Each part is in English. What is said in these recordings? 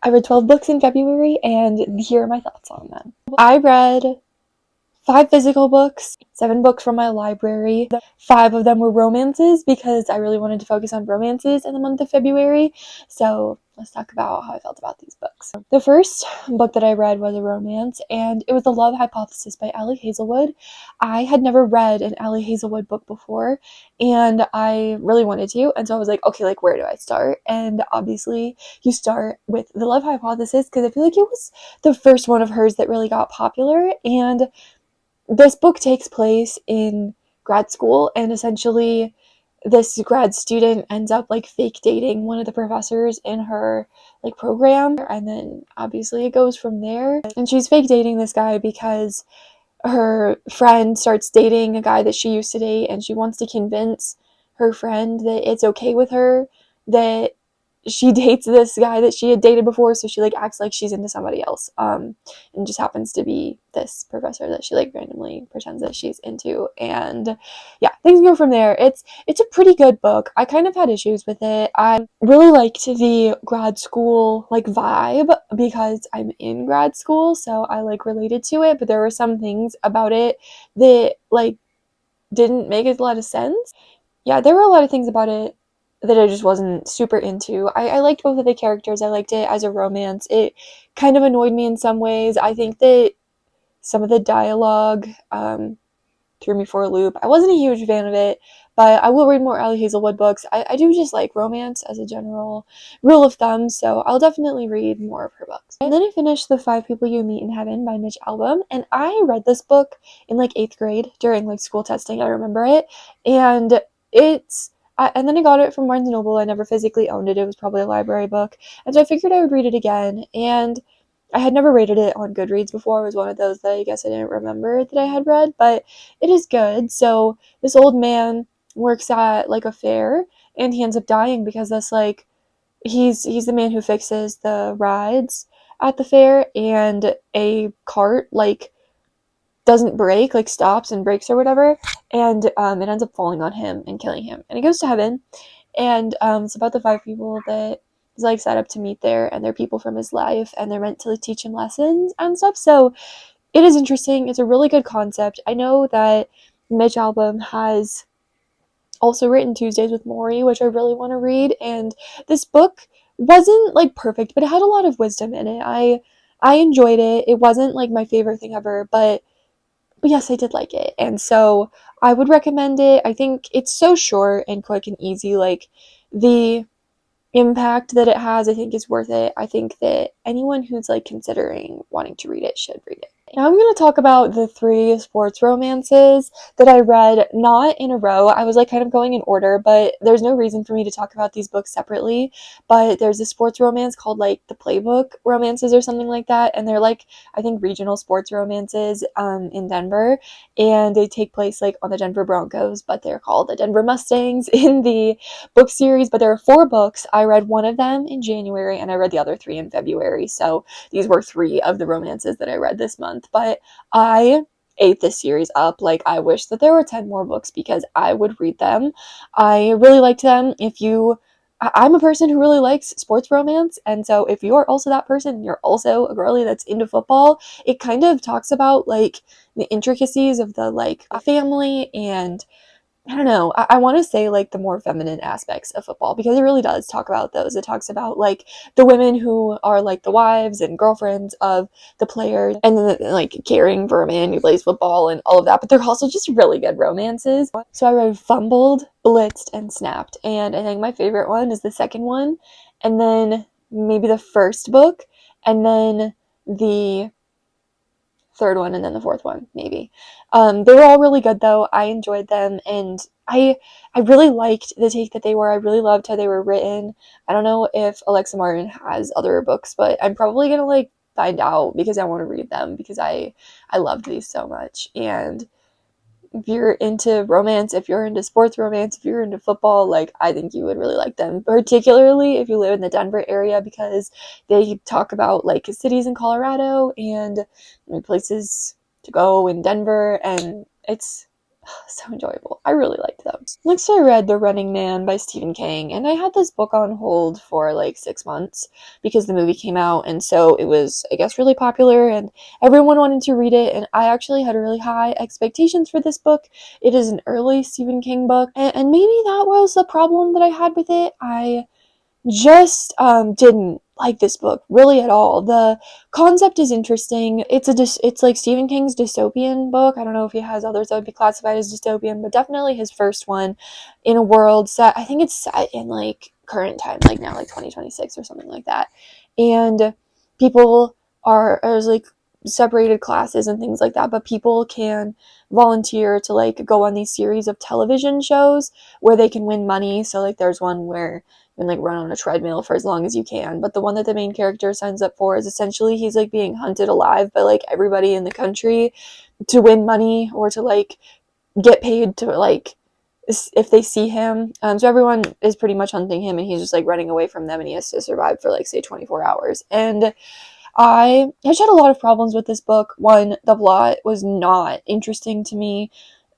I read 12 books in February, and here are my thoughts on them. I read 5 physical books, 7 books from my library. 5 of them were romances because I really wanted to focus on romances in the month of February. So let's talk about how I felt about these books. The first book that I read was a romance, and it was The Love Hypothesis by Ali Hazelwood. I had never read an Ali Hazelwood book before, and I really wanted to, and so I was like, okay, like, where do I start? And obviously you start with The Love Hypothesis because I feel like it was the first one of hers that really got popular, and this book takes place in grad school, and essentially this grad student ends up like fake dating one of the professors in her like program, and then obviously it goes from there. And she's fake dating this guy because her friend starts dating a guy that she used to date, and she wants to convince her friend that it's okay with her that she dates this guy that she had dated before, so she like acts like she's into somebody else, and just happens to be this professor that she like randomly pretends that she's into. And yeah, things go from there. It's a pretty good book. I kind of had issues with it. I really liked the grad school like vibe because I'm in grad school, so I like related to it, but there were some things about it that like didn't make a lot of sense. Yeah, there were a lot of things about it that I just wasn't super into. I liked both of the characters. I liked it as a romance. It kind of annoyed me in some ways. I think that some of the dialogue threw me for a loop. I wasn't a huge fan of it, but I will read more Ali Hazelwood books. I do just like romance as a general rule of thumb, so I'll definitely read more of her books. And then I finished The 5 People You Meet in Heaven by Mitch Albom, and I read this book in like 8th grade during like school testing. I remember it, and and then I got it from Barnes& Noble. I never physically owned it. It was probably a library book, and so I figured I would read it again, and I had never rated it on Goodreads before. It was one of those that I guess I didn't remember that I had read, but it is good. So this old man works at like a fair, and he ends up dying because that's like he's the man who fixes the rides at the fair, and a cart like doesn't break, like stops and breaks or whatever, and it ends up falling on him and killing him, and he goes to heaven. And it's about the 5 people that he's like set up to meet there, and they're people from his life, and they're meant to like, teach him lessons and stuff. So it is interesting. It's a really good concept. I know that Mitch Albom has also written Tuesdays with Morrie, which I really want to read, and this book wasn't like perfect, but it had a lot of wisdom in it. I enjoyed it. It wasn't like my favorite thing ever, but yes, I did like it, and so I would recommend it. I think it's so short and quick and easy. Like the impact that it has, I think, is worth it. I think that anyone who's like considering wanting to read it should read it. Now I'm going to talk about the 3 sports romances that I read, not in a row. I was like kind of going in order, but there's no reason for me to talk about these books separately. But there's a sports romance called like the Playbook romances or something like that, and they're like I think regional sports romances in Denver, and they take place like on the Denver Broncos, but they're called the Denver Mustangs in the book series. But there are 4 books. I read one of them in January, and I read the other 3 in February. So these were 3 of the romances that I read this month. But I ate this series up. Like, I wish that there were 10 more books because I would read them. I really liked them. I'm a person who really likes sports romance, and so if you're also that person, you're also a girly that's into football, it kind of talks about like the intricacies of the like family, and I don't know. I want to say like the more feminine aspects of football because it really does talk about those. It talks about like the women who are like the wives and girlfriends of the players, and then like caring for a man who plays football and all of that. But they're also just really good romances. So I read Fumbled, Blitzed, and Snapped, and I think my favorite one is the second one, and then maybe the first book, and then the third one, and then the fourth one maybe. They were all really good though. I enjoyed them, and I really liked the take that they were. I really loved how they were written. I don't know if Alexa Martin has other books, but I'm probably gonna like find out because I want to read them because I loved these so much. And if you're into romance, if you're into sports romance, if you're into football, like I think you would really like them, particularly if you live in the Denver area because they talk about like cities in Colorado and places to go in Denver, and it's So enjoyable. I really liked them. Next, I read The Running Man by Stephen King, and I had this book on hold for like 6 months because the movie came out, and so it was, I guess, really popular, and everyone wanted to read it, and I actually had really high expectations for this book. It is an early Stephen King book, and maybe that was the problem that I had with it. I just didn't like this book really at all. The concept is interesting. It's like Stephen King's dystopian book. I don't know if he has others that would be classified as dystopian, but definitely his first one, in a world set, I think it's set in like current time, like now, like 2026 or something like that. And people there's like separated classes and things like that, but people can volunteer to like go on these series of television shows where they can win money. So like there's one where and like run on a treadmill for as long as you can. But the one that the main character signs up for is essentially he's like being hunted alive by like everybody in the country to win money or to like get paid to like if they see him. So everyone is pretty much hunting him and he's just like running away from them and he has to survive for like say 24 hours. And I just had a lot of problems with this book. One, the plot was not interesting to me,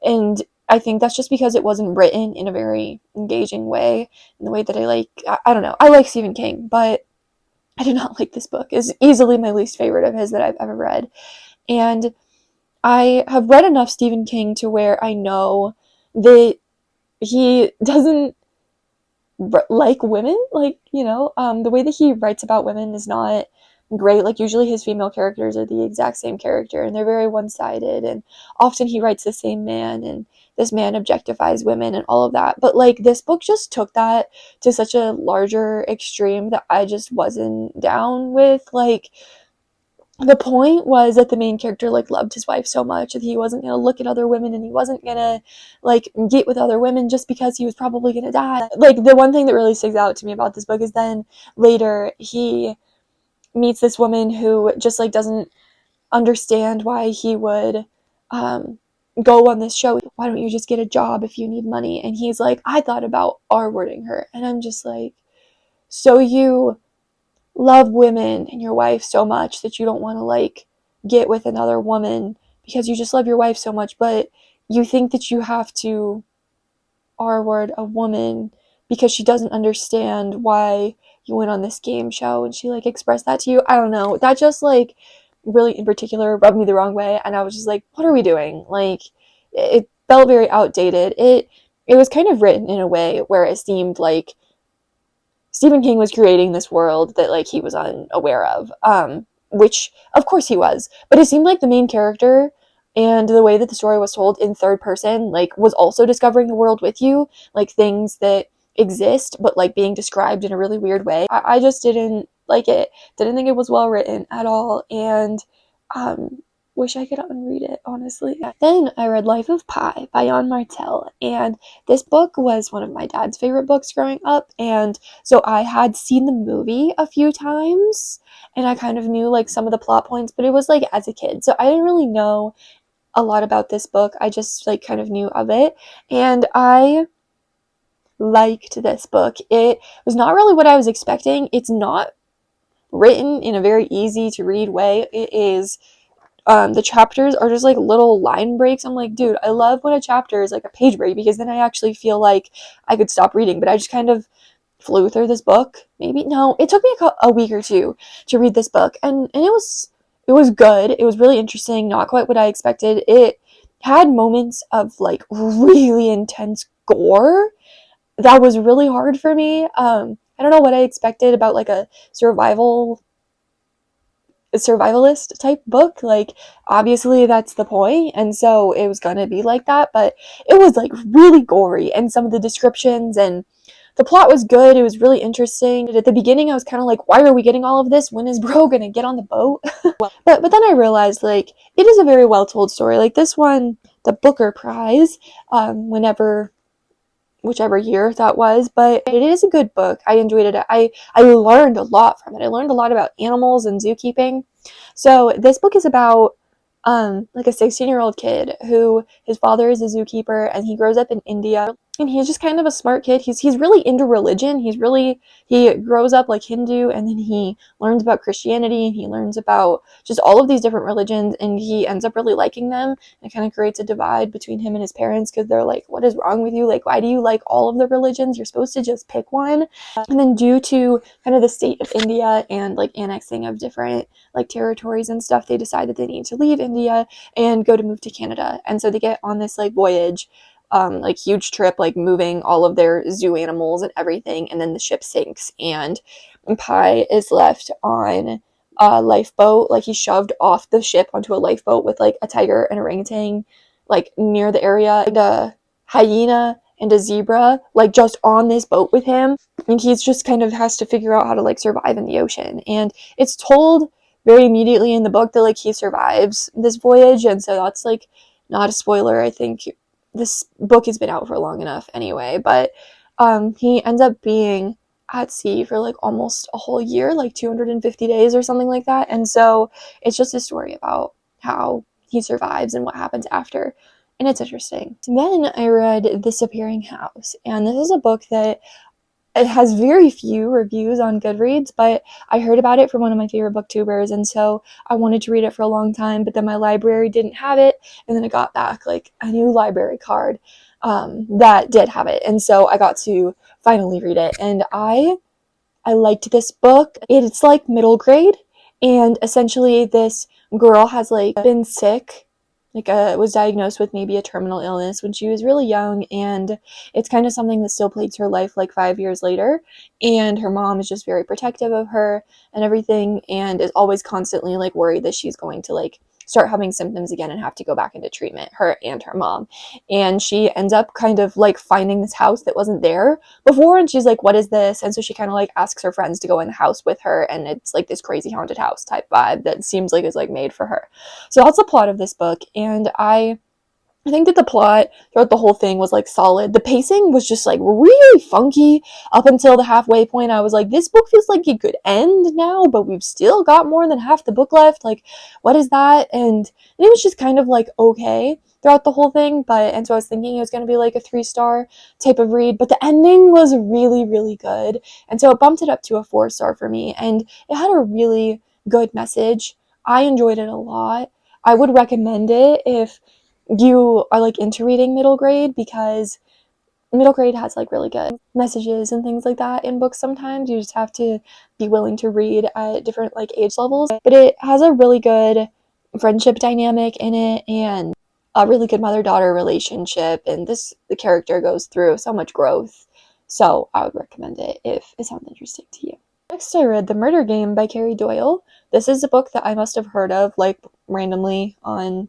and I think that's just because it wasn't written in a very engaging way, in the way that I don't know. I like Stephen King, but I did not like this book. It's easily my least favorite of his that I've ever read. And I have read enough Stephen King to where I know that he doesn't like women, like, the way that he writes about women is not great. Like usually his female characters are the exact same character and they're very one-sided, and often he writes the same man and this man objectifies women and all of that. But like this book just took that to such a larger extreme that I just wasn't down with. Like the point was that the main character like loved his wife so much that he wasn't gonna look at other women and he wasn't gonna like get with other women just because he was probably gonna die. Like the one thing that really sticks out to me about this book is then later he meets this woman who just like doesn't understand why he would go on this show. Why don't you just get a job if you need money? And he's like, I thought about R-wording her. And I'm just like, so you love women and your wife so much that you don't want to like get with another woman because you just love your wife so much, but you think that you have to R-word a woman because she doesn't understand why you went on this game show and she like expressed that to you. I don't know. That just like really in particular rubbed me the wrong way, and I was just like, what are we doing? Like it felt very outdated. It was kind of written in a way where it seemed like Stephen King was creating this world that like he was unaware of, which of course he was, but it seemed like the main character and the way that the story was told in third person like was also discovering the world with you, like things that exist but like being described in a really weird way. I just didn't like it, didn't think it was well written at all, and um wish I could unread it, honestly. Then I read Life of Pi by Jan Martel, and this book was one of my dad's favorite books growing up, and so I had seen the movie a few times, and I kind of knew like some of the plot points, but it was like as a kid, so I didn't really know a lot about this book. I just like kind of knew of it, and I liked this book. It was not really what I was expecting. It's not written in a very easy to read way. It is the chapters are just like little line breaks. I'm like, dude, I love when a chapter is like a page break because then I actually feel like I could stop reading. But I just kind of flew through this book. Maybe no, it took me a week or two to read this book, and it was good. It was really interesting. Not quite what I expected. It had moments of like really intense gore that was really hard for me. I don't know what I expected about like a survivalist type book. Like obviously that's the point, and so it was gonna be like that, but it was like really gory, and some of the descriptions and the plot was good. It was really interesting. At the beginning I was kind of like, why are we getting all of this? When is Bro gonna get on the boat? But then I realized like it is a very well told story. Like this won the Booker Prize whenever whichever year that was, but it is a good book. I enjoyed it. I learned a lot from it. I learned a lot about animals and zookeeping. So this book is about like a 16-year-old kid who his father is a zookeeper and he grows up in India. and he's just kind of a smart kid. He's really into religion. He grows up like Hindu, and then he learns about Christianity, and he learns about just all of these different religions, and he ends up really liking them. And it kind of creates a divide between him and his parents, because they're like, what is wrong with you? Like, why do you like all of the religions? You're supposed to just pick one. And then due to kind of the state of India and like annexing of different like territories and stuff, they decide that they need to leave India and move to Canada. And so they get on this like voyage, like huge trip, like moving all of their zoo animals and everything, and then the ship sinks, and Pi is left on a lifeboat. Like, he's shoved off the ship onto a lifeboat with like a tiger and orangutan like near the area, and a hyena and a zebra like just on this boat with him, and he's just kind of has to figure out how to like survive in the ocean. And it's told very immediately in the book that like he survives this voyage, and so that's like not a spoiler. I think this book has been out for long enough anyway, but he ends up being at sea for like almost a whole year, like 250 days or something like that. And so it's just a story about how he survives and what happens after, and it's interesting. Then I read The Disappearing House, and this is a book that it has very few reviews on Goodreads, but I heard about it from one of my favorite booktubers, and so I wanted to read it for a long time, but then my library didn't have it, and then I got back like a new library card that did have it, and so I got to finally read it. And I liked this book. It's like middle grade, and essentially this girl has like been sick, like was diagnosed with maybe a terminal illness when she was really young, and it's kind of something that still plagues her life like 5 years later. And her mom is just very protective of her and everything, and is always constantly like worried that she's going to like start having symptoms again and have to go back into treatment, her and her mom. And she ends up kind of like finding this house that wasn't there before, and she's like, what is this? And so she kind of like asks her friends to go in the house with her, and it's like this crazy haunted house type vibe that seems like it's like made for her. So that's the plot of this book, and I think that the plot throughout the whole thing was like solid. The pacing was just like really funky up until the halfway point. I was like, this book feels like it could end now, but we've still got more than half the book left. Like, what is that? And it was just kind of like okay throughout the whole thing. And so I was thinking it was going to be like a 3-star type of read, but the ending was really, really good. And so it bumped it up to a 4-star for me. And it had a really good message. I enjoyed it a lot. I would recommend it if you are like into reading middle grade, because middle grade has like really good messages and things like that in books. Sometimes you just have to be willing to read at different like age levels, but it has a really good friendship dynamic in it, and a really good mother-daughter relationship, and the character goes through so much growth. So I would recommend it if it sounds interesting to you. Next, I read The Murder Game by Carrie Doyle. This is a book that I must have heard of like randomly on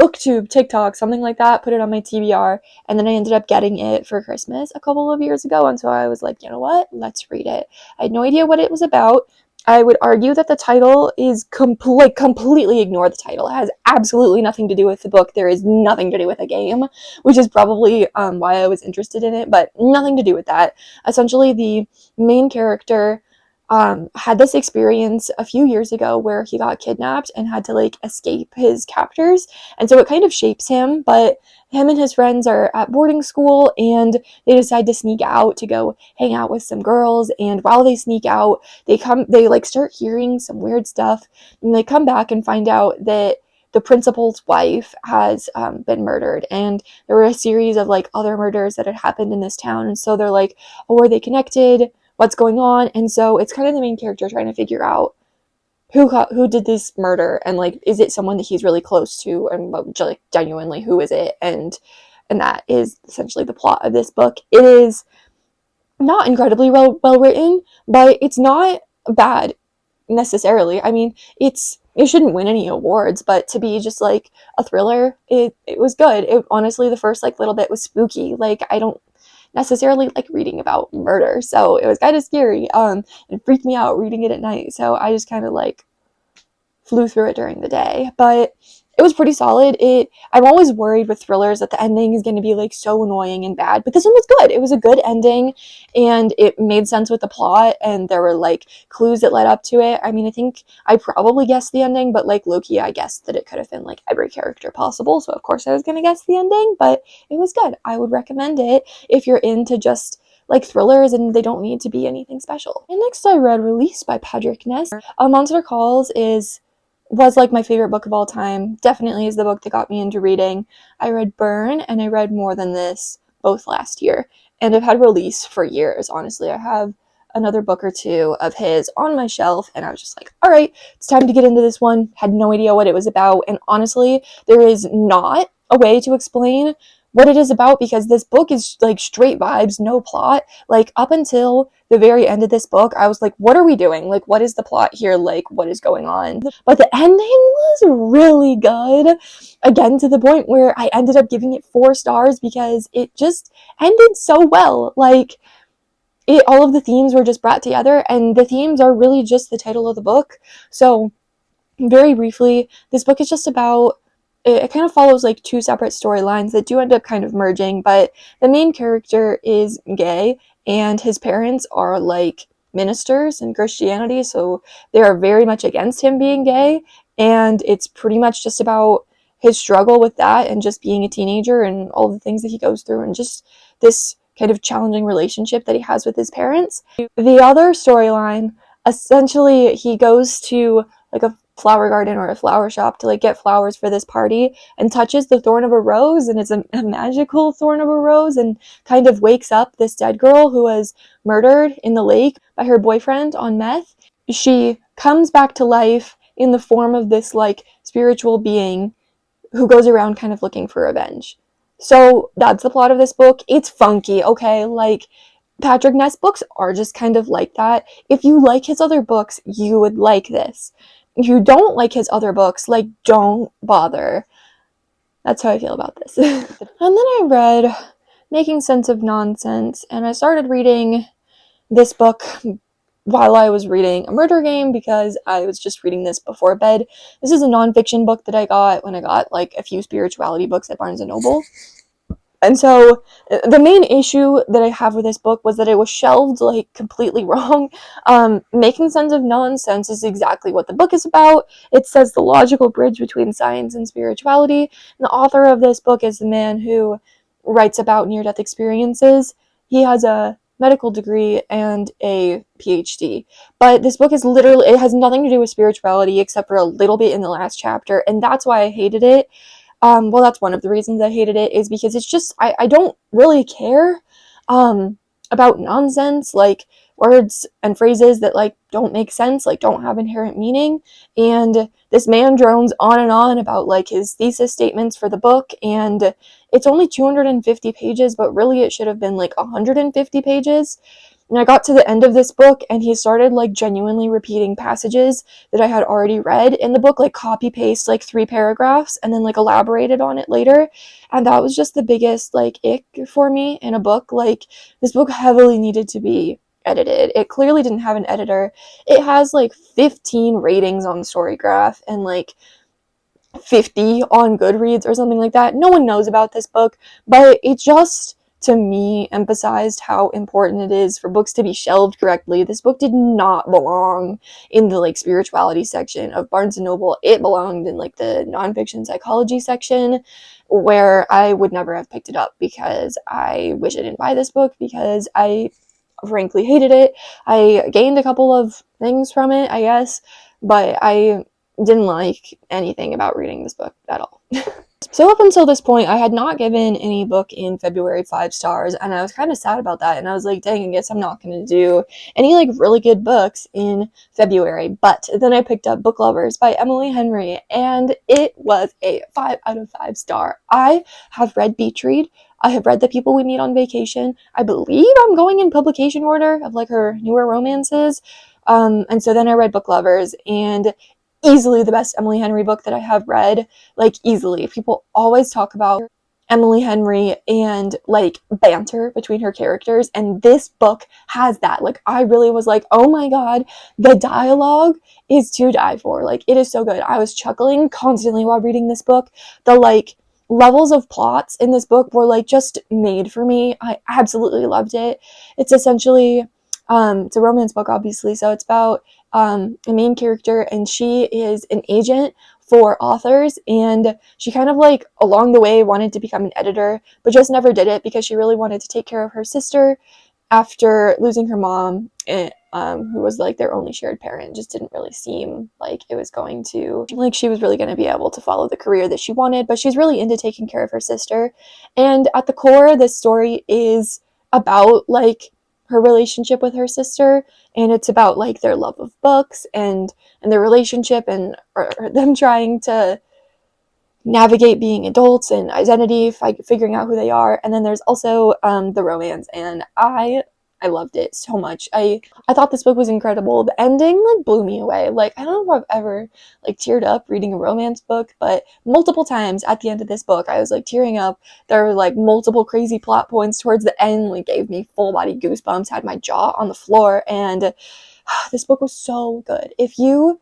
BookTube, TikTok, something like that, put it on my TBR, and then I ended up getting it for Christmas a couple of years ago, and so I was like, you know what, let's read it. I had no idea what it was about. I would argue that the title is completely ignore the title. It has absolutely nothing to do with the book. There is nothing to do with a game, which is probably why I was interested in it, but nothing to do with that. Essentially, the main character had this experience a few years ago where he got kidnapped and had to like escape his captors, and so it kind of shapes him. But him and his friends are at boarding school, and they decide to sneak out to go hang out with some girls. And while they sneak out, they like start hearing some weird stuff, and they come back and find out that the principal's wife has been murdered, and there were a series of like other murders that had happened in this town. And so they're like, oh, are they connected? What's going on? And so it's kind of the main character trying to figure out who did this murder, and like, is it someone that he's really close to, and like genuinely who is it? And that is essentially the plot of this book. It is not incredibly well written, but it's not bad necessarily. I mean, it shouldn't win any awards, but to be just like a thriller, it was good. It honestly, the first like little bit was spooky. Like, I don't necessarily like reading about murder, so it was kind of scary. It freaked me out reading it at night, so I just kind of like flew through it during the day. But it was pretty solid. I'm always worried with thrillers that the ending is going to be like so annoying and bad, but this one was good. It was a good ending, and it made sense with the plot, and there were like clues that led up to it. I mean, I think I probably guessed the ending, but like Loki, I guessed that it could have been like every character possible, so of course I was going to guess the ending, but it was good. I would recommend it if you're into just like thrillers and they don't need to be anything special. And next I read Release by Patrick Ness. A Monster Calls was like my favorite book of all time. Definitely is the book that got me into reading. I read Burn and I read More Than This both last year, and I've had Release for years. Honestly, I have another book or two of his on my shelf, and I was just like, all right, it's time to get into this one. Had no idea what it was about, and honestly, there is not a way to explain what it is about because this book is like straight vibes, no plot. Like up until the very end of this book, I was like, what are we doing? Like, what is the plot here? Like, what is going on? But the ending was really good. Again, to the point where I ended up giving it 4 stars because it just ended so well. Like, all of the themes were just brought together, and the themes are really just the title of the book. So, very briefly, this book is just about it kind of follows like 2 separate storylines that do end up kind of merging, but the main character is gay and his parents are like ministers in Christianity, so they are very much against him being gay, and it's pretty much just about his struggle with that and just being a teenager and all the things that he goes through and just this kind of challenging relationship that he has with his parents. The other storyline, essentially he goes to like a flower garden or a flower shop to like get flowers for this party and touches the thorn of a rose, and it's a magical thorn of a rose, and kind of wakes up this dead girl who was murdered in the lake by her boyfriend on meth. She comes back to life in the form of this like spiritual being who goes around kind of looking for revenge. So that's the plot of this book. It's funky, okay? Like, Patrick Ness books are just kind of like that. If you like his other books, you would like this. If you don't like his other books, like, don't bother. That's how I feel about this. And then I read Making Sense of Nonsense, and I started reading this book while I was reading A Murder Game because I was just reading this before bed. This is a nonfiction book that I got when I got like a few spirituality books at Barnes & Noble. And so the main issue that I have with this book was that it was shelved like completely wrong. Making Sense of Nonsense is exactly what the book is about. It says the logical bridge between science and spirituality. And the author of this book is the man who writes about near-death experiences. He has a medical degree and a PhD. But this book is literally, it has nothing to do with spirituality except for a little bit in the last chapter. And that's why I hated it. Well, that's one of the reasons I hated it, is because it's just, I don't really care about nonsense, like words and phrases that like don't make sense, like don't have inherent meaning. And this man drones on and on about like his thesis statements for the book, and it's only 250 pages, but really it should have been like 150 pages. And I got to the end of this book and he started like genuinely repeating passages that I had already read in the book, like copy paste like 3 paragraphs and then like elaborated on it later. And that was just the biggest like ick for me in a book. Like, this book heavily needed to be edited. It clearly didn't have an editor. It has like 15 ratings on Storygraph and like 50 on Goodreads or something like that. No one knows about this book, but it just, to me, emphasized how important it is for books to be shelved correctly. This book did not belong in the like spirituality section of Barnes & Noble. It belonged in like the nonfiction psychology section, where I would never have picked it up because I wish I didn't buy this book because I frankly hated it. I gained a couple of things from it, I guess, but I didn't like anything about reading this book at all. So up until this point, I had not given any book in February 5 stars, and I was kind of sad about that, and I was like, dang, I guess I'm not going to do any like really good books in February. But then I picked up Book Lovers by Emily Henry, and it was a 5 out of 5 star. I have read Beach Read. I have read The People We Meet on Vacation. I believe I'm going in publication order of like her newer romances. And so then I read Book Lovers, and easily the best Emily Henry book that I have read, like easily. People always talk about Emily Henry and like banter between her characters, and this book has that. Like I really was like, oh my god, the dialogue is to die for. Like it is so good. I was chuckling constantly while reading this book. The like levels of plots in this book were like just made for me. I absolutely loved it. It's essentially it's a romance book, obviously, so it's about a main character, and she is an agent for authors, and she kind of like along the way wanted to become an editor, but just never did it because she really wanted to take care of her sister after losing her mom, who was like their only shared parent. Just didn't really seem like it was going to, like she was really going to be able to follow the career that she wanted, but she's really into taking care of her sister. And at the core, this story is about like her relationship with her sister, and it's about like their love of books and their relationship, and or them trying to navigate being adults and identity, figuring out who they are. And then there's also the romance, and I loved it so much. I thought this book was incredible. The ending like blew me away. Like I don't know if I've ever like teared up reading a romance book, but multiple times at the end of this book I was like tearing up. There were like multiple crazy plot points towards the end, like gave me full body goosebumps, had my jaw on the floor, and this book was so good. If you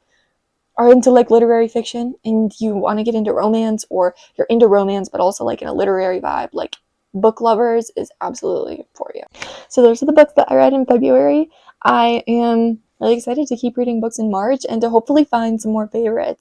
are into like literary fiction and you want to get into romance, or you're into romance but also like in a literary vibe, like Book Lovers is absolutely for you. So those are the books that I read in February. I am really excited to keep reading books in March and to hopefully find some more favorites.